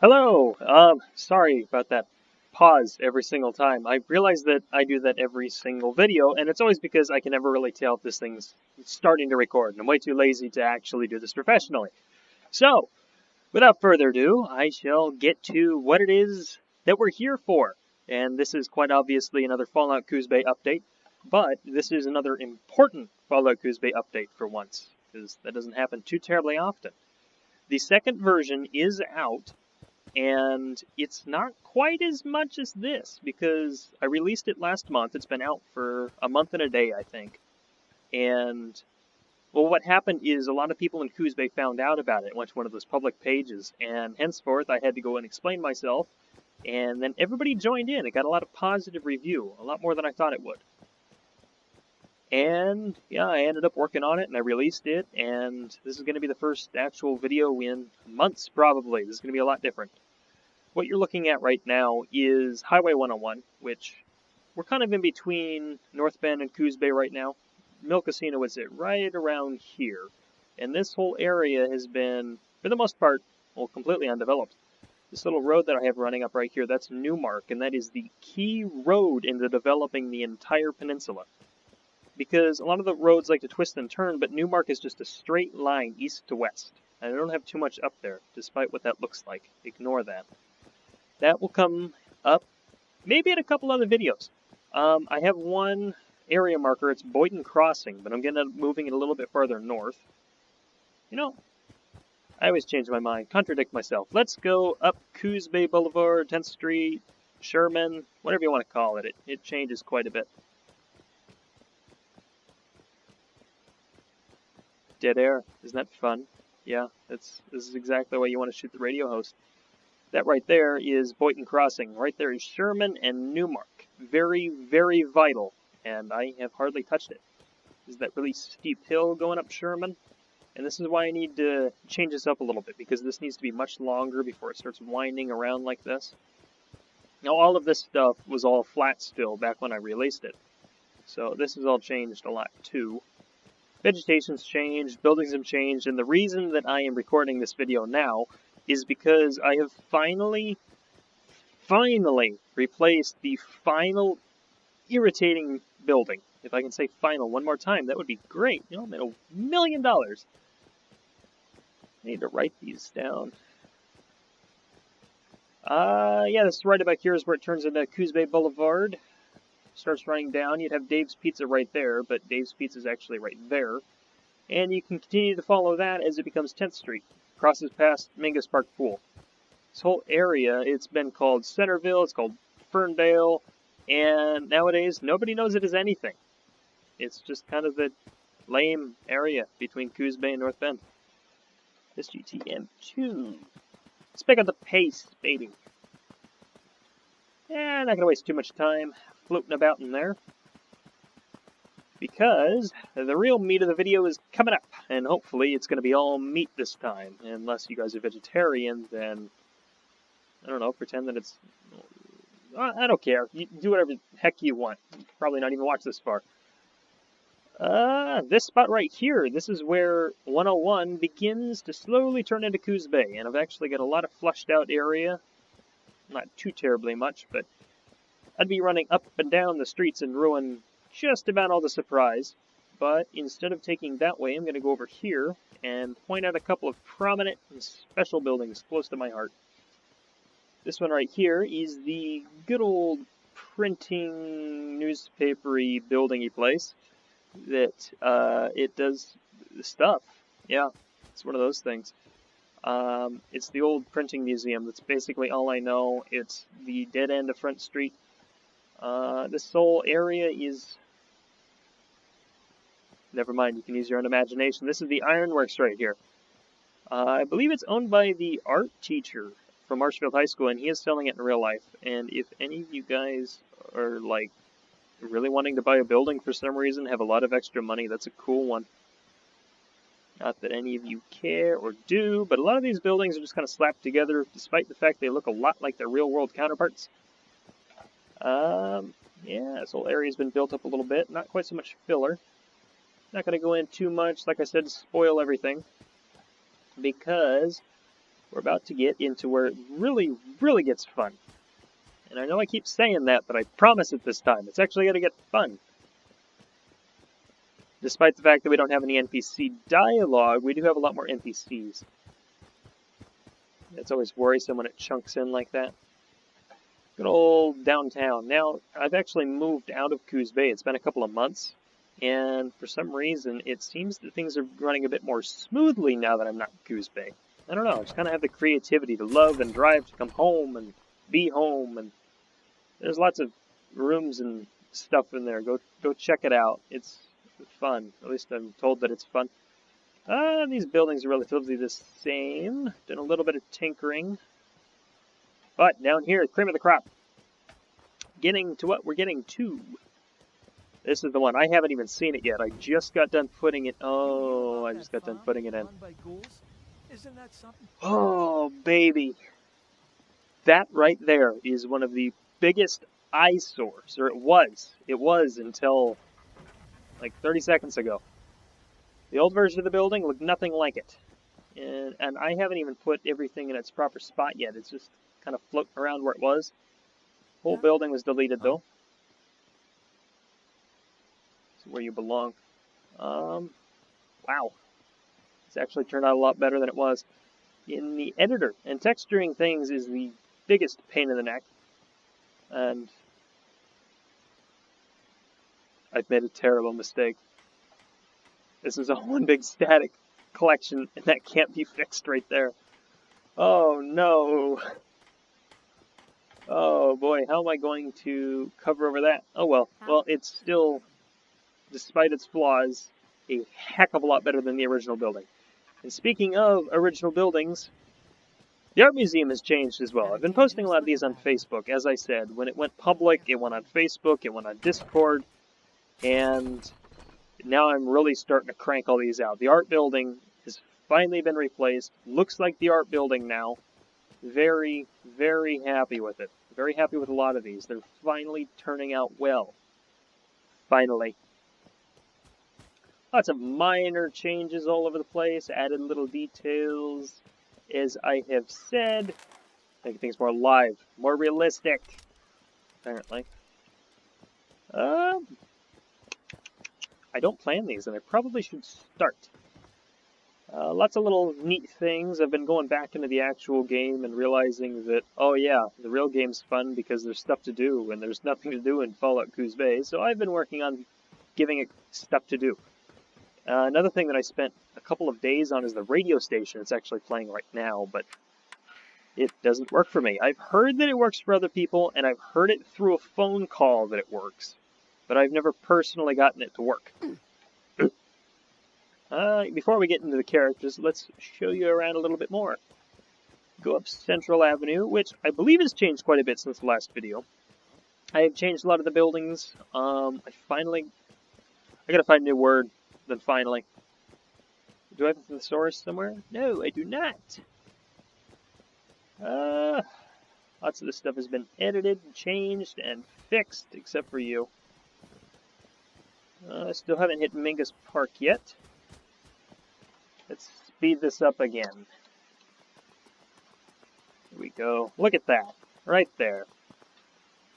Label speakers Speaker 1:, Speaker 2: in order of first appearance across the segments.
Speaker 1: Hello. Sorry about that pause every single time. I realize that I do that every single video, and it's always because I can never really tell if this thing's starting to record, and I'm way too lazy to actually do this professionally. So, without further ado, I shall get to what it is that we're here for. And this is quite obviously another Fallout Coos Bay update, but this is another important Fallout Coos Bay update for once, because that doesn't happen too terribly often. The second version is out, and it's not quite as much as this because I released it last month. It's been out for a month and a day, I think. And, well, what happened is a lot of people in Coos Bay found out about it and went to one of those public pages, and henceforth I had to go and explain myself, and then everybody joined in. It got a lot of positive review, a lot more than I thought it would. And, yeah, I ended up working on it, and I released it, and this is going to be the first actual video in months, probably. This is going to be a lot different. What you're looking at right now is Highway 101, which we're kind of in between North Bend and Coos Bay right now. Mill Casino is it right around here. And this whole area has been, for the most part, well, completely undeveloped. This little road that I have running up right here, that's Newmark, and that is the key road into developing the entire peninsula. Because a lot of the roads like to twist and turn, but Newmark is just a straight line east to west. And I don't have too much up there, despite what that looks like. Ignore that. That will come up maybe in a couple other videos. I have one area marker, it's Boynton Crossing, but I'm going to end up moving it a little bit farther north. You know, I always change my mind, contradict myself. Let's go up Coos Bay Boulevard, 10th Street, Sherman, whatever you want to call it. It changes quite a bit. Dead air, isn't that fun? Yeah, this is exactly the way you want to shoot the radio host. That right there is Boynton Crossing. Right there is Sherman and Newmark. Very, very vital, and I have hardly touched it. This is that really steep hill going up Sherman, and this is why I need to change this up a little bit, because this needs to be much longer before it starts winding around like this. Now, all of this stuff was all flat still back when I released it, so this has all changed a lot too. Vegetation's changed, buildings have changed, and the reason that I am recording this video now is because I have finally replaced the final irritating building. If I can say final one more time, that would be great. You know, I made $1 million. I need to write these down. Yeah, this is right about here is where it turns into Coos Bay Boulevard. Starts running down. You'd have Dave's Pizza right there, but Dave's Pizza is actually right there. And you can continue to follow that as it becomes 10th Street. Crosses past Mingus Park Pool. This whole area, it's been called Centerville, it's called Ferndale, and nowadays nobody knows it as anything. It's just kind of the lame area between Coos Bay and North Bend. This GTM2. Let's pick up the pace, baby. Not gonna waste too much time floating about in there, because the real meat of the video is coming up, and hopefully it's going to be all meat this time. Unless you guys are vegetarian, then, I don't know, pretend that it's... I don't care. You do whatever the heck you want. Probably not even watch this far. This spot right here, this is where 101 begins to slowly turn into Coos Bay, and I've actually got a lot of flushed out area. Not too terribly much, but I'd be running up and down the streets and ruin just about all the surprise. But instead of taking that way, I'm going to go over here and point out a couple of prominent and special buildings close to my heart. This one right here is the good old printing, newspapery, buildingy place that it does stuff. Yeah, it's one of those things. It's the old printing museum. That's basically all I know. It's the dead end of Front Street. This whole area is... Never mind, you can use your own imagination. This is the Ironworks right here. I believe it's owned by the art teacher from Marshfield High School, and he is selling it in real life. And if any of you guys are, like, really wanting to buy a building for some reason, have a lot of extra money, that's a cool one. Not that any of you care or do, but a lot of these buildings are just kind of slapped together, despite the fact they look a lot like their real-world counterparts. Yeah, this whole area's been built up a little bit. Not quite so much filler. Not going to go in too much, like I said, to spoil everything. Because we're about to get into where it really, really gets fun. And I know I keep saying that, but I promise it this time. It's actually going to get fun. Despite the fact that we don't have any NPC dialogue, we do have a lot more NPCs. It's always worrisome when it chunks in like that. Good old downtown. Now, I've actually moved out of Coos Bay. It's been a couple of months. And for some reason, it seems that things are running a bit more smoothly now that I'm not in Coos Bay. I don't know, I just kind of have the creativity to love and drive to come home and be home. And there's lots of rooms and stuff in there. Go check it out. It's fun. At least I'm told that it's fun. These buildings are relatively the same. Done a little bit of tinkering. But down here, cream of the crop. Getting to what we're getting to. This is the one. I haven't even seen it yet. I just got done putting it. Oh, I just got done putting it in. Oh, baby. That right there is one of the biggest eyesores. Or it was. It was until like 30 seconds ago. The old version of the building looked nothing like it. And I haven't even put everything in its proper spot yet. It's just kind of floating around where it was. Whole building was deleted though. Where you belong. Wow. It's actually turned out a lot better than it was in the editor. And texturing things is the biggest pain in the neck. And I've made a terrible mistake. This is a one big static collection, and that can't be fixed right there. Oh no. Oh boy, how am I going to cover over that? Oh well. Well, it's still, despite its flaws, a heck of a lot better than the original building. And speaking of original buildings, the art museum has changed as well. I've been posting a lot of these on Facebook. As I said, when it went public, it went on Facebook, it went on Discord, and now I'm really starting to crank all these out. The art building has finally been replaced. Looks like the art building now. Very, very happy with it. Very happy with a lot of these. They're finally turning out well. Finally. Lots of minor changes all over the place, added little details, as I have said, making things more alive, more realistic, apparently. I don't plan these, and I probably should start. Lots of little neat things. I've been going back into the actual game and realizing that, oh yeah, the real game's fun because there's stuff to do, and there's nothing to do in Fallout Coos Bay, so I've been working on giving it stuff to do. Another thing that I spent a couple of days on is the radio station. It's actually playing right now, but it doesn't work for me. I've heard that it works for other people, and I've heard it through a phone call that it works, but I've never personally gotten it to work. Before we get into the characters, let's show you around a little bit more. Go up Central Avenue, which I believe has changed quite a bit since the last video. I have changed a lot of the buildings. I gotta find a new word. Then finally. Do I have a thesaurus somewhere? No, I do not. Lots of this stuff has been edited, changed, and fixed, except for you. I still haven't hit Mingus Park yet. Let's speed this up again. Here we go. Look at that. Right there.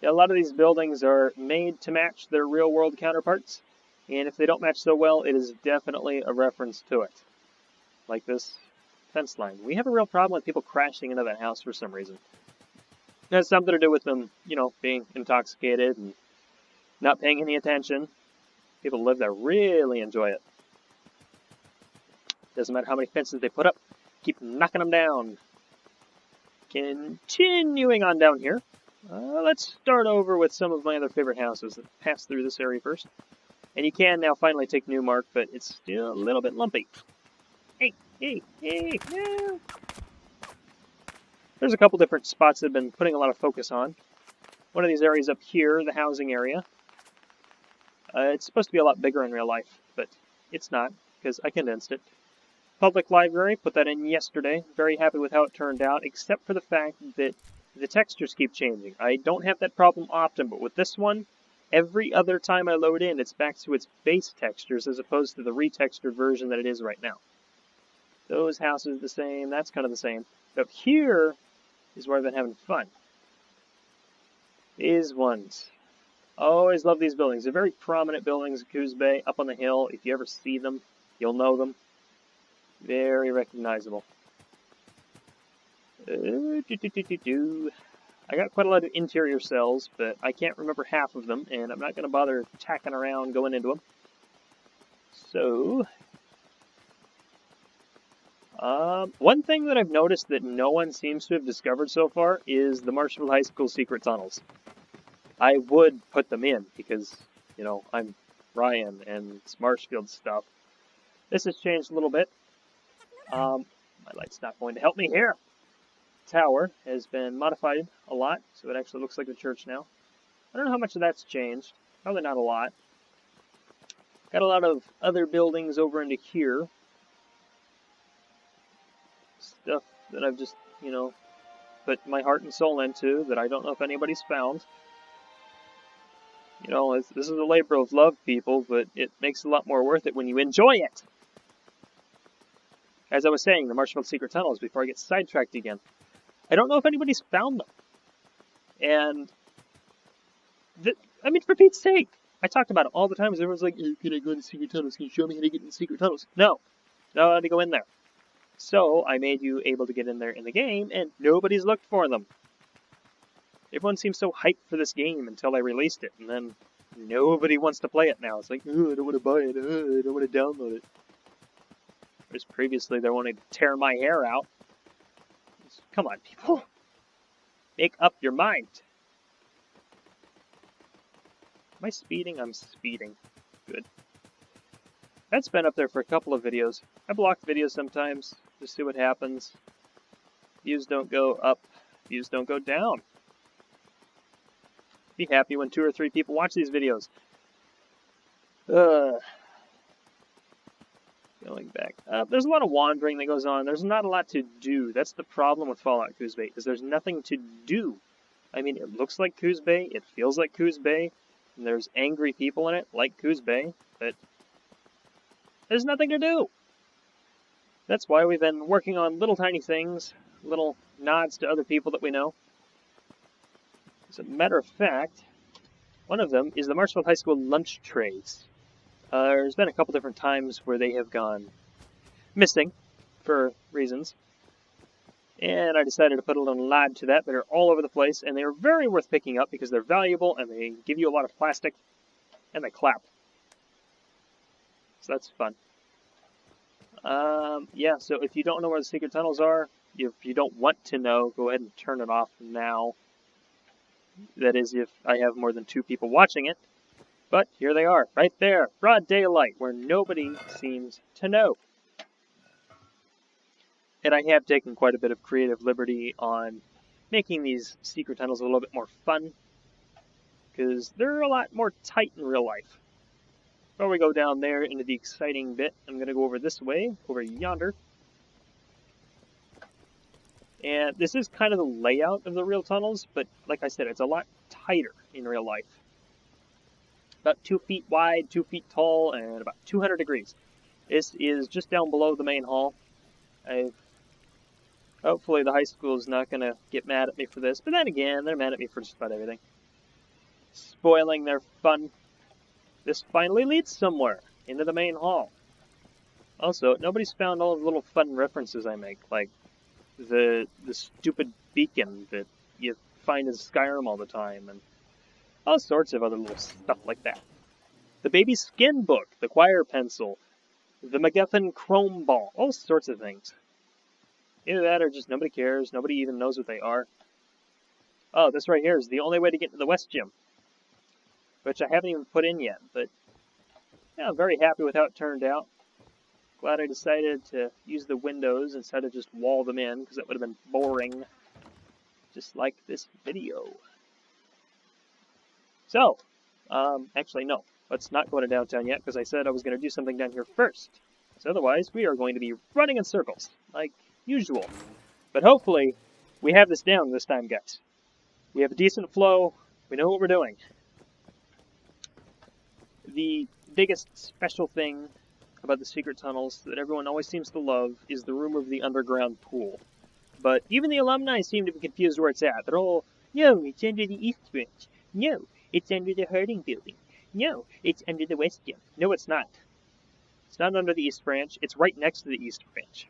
Speaker 1: Yeah, a lot of these buildings are made to match their real-world counterparts. And if they don't match so well, it is definitely a reference to it. Like this fence line. We have a real problem with people crashing into that house for some reason. It has something to do with them, being intoxicated and not paying any attention. People who live there really enjoy it. Doesn't matter how many fences they put up, keep knocking them down. Continuing on down here, let's start over with some of my other favorite houses that pass through this area first. And you can now finally take Newmark, but it's still a little bit lumpy. Hey, no. There's a couple different spots that I've been putting a lot of focus on. One of these areas up here, the housing area. It's supposed to be a lot bigger in real life, but it's not, because I condensed it. Public library, put that in yesterday. Very happy with how it turned out, except for the fact that the textures keep changing. I don't have that problem often, but with this one, every other time I load in, it's back to its base textures as opposed to the retextured version that it is right now. Those houses are the same. That's kind of the same. Up here is where I've been having fun. These ones. Always love these buildings. They're very prominent buildings in Coos Bay, up on the hill. If you ever see them, you'll know them. Very recognizable. I got quite a lot of interior cells, but I can't remember half of them, and I'm not going to bother tacking around going into them. So, one thing that I've noticed that no one seems to have discovered so far is the Marshfield High School secret tunnels. I would put them in because, you know, I'm Ryan and it's Marshfield stuff. This has changed a little bit. My light's not going to help me here. Tower has been modified a lot, so it actually looks like the church now. I don't know how much of that's changed. Probably not a lot. Got a lot of other buildings over into here. Stuff that I've just, you know, put my heart and soul into that I don't know if anybody's found. You know, this is a labor of love, people, but it makes it a lot more worth it when you enjoy it. As I was saying, the Marshfield secret tunnels before I get sidetracked again. I don't know if anybody's found them. And, I mean, for Pete's sake, I talked about it all the time. Everyone's like, hey, can I go in the secret tunnels? Can you show me how to get in the secret tunnels? No. No, I had to go in there. So, I made you able to get in there in the game, and nobody's looked for them. Everyone seems so hyped for this game until I released it, and then nobody wants to play it now. It's like, oh, I don't want to buy it. Oh, I don't want to download it. Whereas previously they wanted to tear my hair out. Come on, people. Make up your mind. Am I speeding? I'm speeding. Good. That's been up there for a couple of videos. I block videos sometimes, just see what happens. Views don't go up, views don't go down. Be happy when 2 or 3 people watch these videos. Going back. There's a lot of wandering that goes on. There's not a lot to do. That's the problem with Fallout Coos Bay, is there's nothing to do. I mean, it looks like Coos Bay, it feels like Coos Bay, and there's angry people in it, like Coos Bay, but there's nothing to do. That's why we've been working on little tiny things, little nods to other people that we know. As a matter of fact, one of them is the Marshfield High School lunch trays. There's been a couple different times where they have gone missing for reasons. And I decided to put a little nod to that. They're all over the place, and they're very worth picking up because they're valuable, and they give you a lot of plastic, and they clap. So that's fun. Yeah, so if you don't know where the secret tunnels are, if you don't want to know, go ahead and turn it off now. That is, if I have more than 2 people watching it. But here they are, right there, broad daylight, where nobody seems to know. And I have taken quite a bit of creative liberty on making these secret tunnels a little bit more fun, because they're a lot more tight in real life. Before we go down there into the exciting bit, I'm going to go over this way, over yonder. And this is kind of the layout of the real tunnels, but like I said, it's a lot tighter in real life. About 2 feet wide, 2 feet tall, and about 200 degrees. This is just down below the main hall. Hopefully the high school is not going to get mad at me for this, but then again, they're mad at me for just about everything. Spoiling their fun. This finally leads somewhere, into the main hall. Also, nobody's found all of the little fun references I make, like the stupid beacon that you find in Skyrim all the time, and all sorts of other little stuff like that. The baby skin book, the choir pencil, the MacGuffin chrome ball, all sorts of things. Either that or just nobody cares, nobody even knows what they are. Oh, this right here is the only way to get to the West Gym, which I haven't even put in yet, but yeah, I'm very happy with how it turned out. Glad I decided to use the windows instead of just wall them in, because that would have been boring, just like this video. So, actually no, let's not go to downtown yet, because I said I was going to do something down here first. So otherwise, we are going to be running in circles, like usual. But hopefully, we have this down this time, guys. We have a decent flow, we know what we're doing. The biggest special thing about the secret tunnels that everyone always seems to love is the rumor of the underground pool. But even the alumni seem to be confused where it's at. They're all, no, it's under the East Branch. No, it's under the Harding Building. No, it's under the West Gym. No, it's not. It's not under the East Branch. It's right next to the East Branch.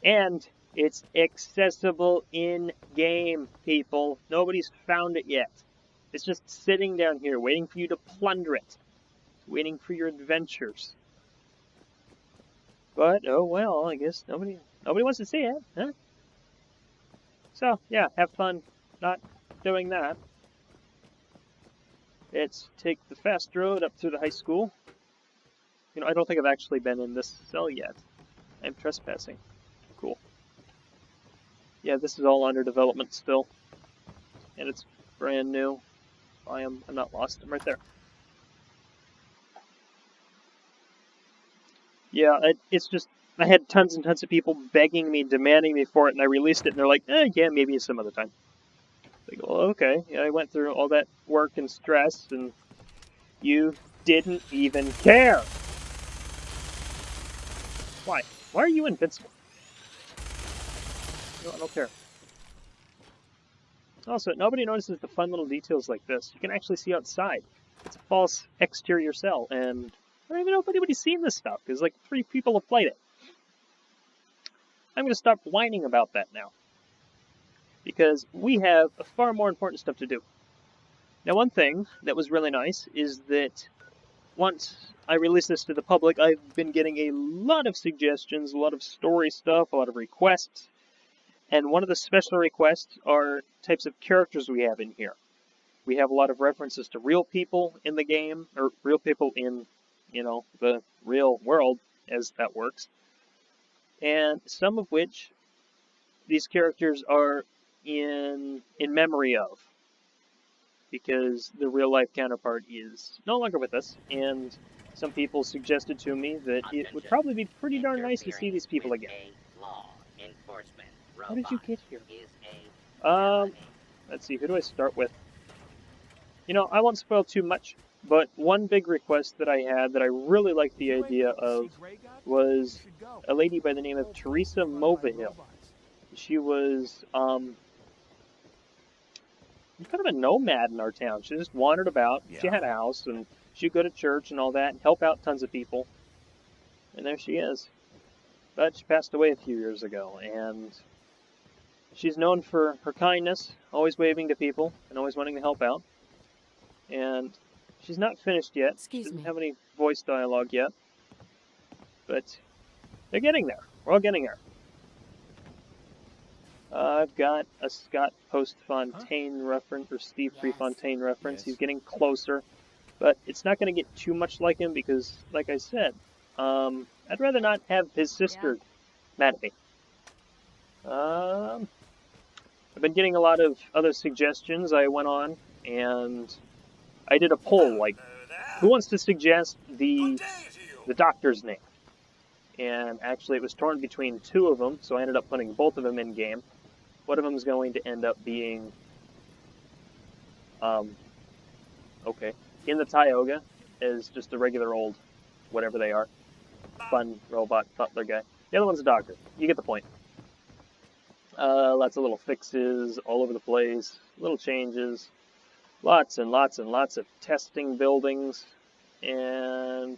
Speaker 1: And it's accessible in-game, people. Nobody's found it yet. It's just sitting down here, waiting for you to plunder it. Waiting for your adventures. But, oh well, I guess nobody wants to see it, huh? So, yeah, have fun not doing that. Let's take the fast road up through the high school. You know, I don't think I've actually been in this cell yet. I'm trespassing. Cool. Yeah, this is all under development still. And it's brand new. I'm not lost. I'm right there. Yeah, it's just, I had tons and tons of people begging me, demanding me for it, and I released it, and they're like, yeah, maybe some other time. Like, well, okay. Yeah, I went through all that work and stress, and you didn't even care. Why? Why are you invincible? No, I don't care. Also, nobody notices the fun little details like this. You can actually see outside. It's a false exterior cell, and I don't even know if anybody's seen this stuff, because like 3 people have played it. I'm going to stop whining about that now, because we have far more important stuff to do. Now, one thing that was really nice is that once I release this to the public, I've been getting a lot of suggestions, a lot of story stuff, a lot of requests, and one of the special requests are types of characters we have in here. We have a lot of references to real people in the game, or real people in, you know, the real world, as that works, and some of which these characters are in memory of, because the real-life counterpart is no longer with us, and some people suggested to me that it would probably be pretty darn nice to see these people again. How did you get here? Let's see, who do I start with? You know, I won't spoil too much, but one big request that I had that I really liked the idea of was a lady by the name of Teresa Movahill. She was, kind of a nomad in our town. She just wandered about. Yeah. She had a house, and she'd go to church and all that, and help out tons of people. And there she is. But she passed away a few years ago, and she's known for her kindness, always waving to people, and always wanting to help out. And she's not finished yet. She doesn't have any voice dialogue yet. But they're getting there. We're all getting there. I've got a Scott Postfontaine reference, or Steve Prefontaine reference. Yes. He's getting closer, but it's not going to get too much like him because, like I said, I'd rather not have his sister mad at me. I've been getting a lot of other suggestions. I went on and I did a poll, like, who wants to suggest the doctor's name? And actually it was torn between 2 of them, so I ended up putting both of them in game. One of them is going to end up being, okay, in the Tioga is just a regular old, whatever they are, fun robot butler guy. The other one's a doctor. You get the point. Lots of little fixes all over the place, little changes, lots and lots and lots of testing buildings, and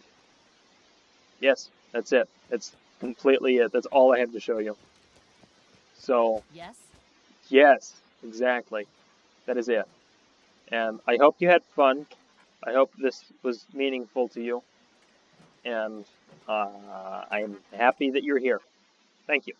Speaker 1: yes, that's it. That's completely it. That's all I have to show you. So, yes, exactly. That is it. And I hope you had fun. I hope this was meaningful to you. And I'm happy that you're here. Thank you.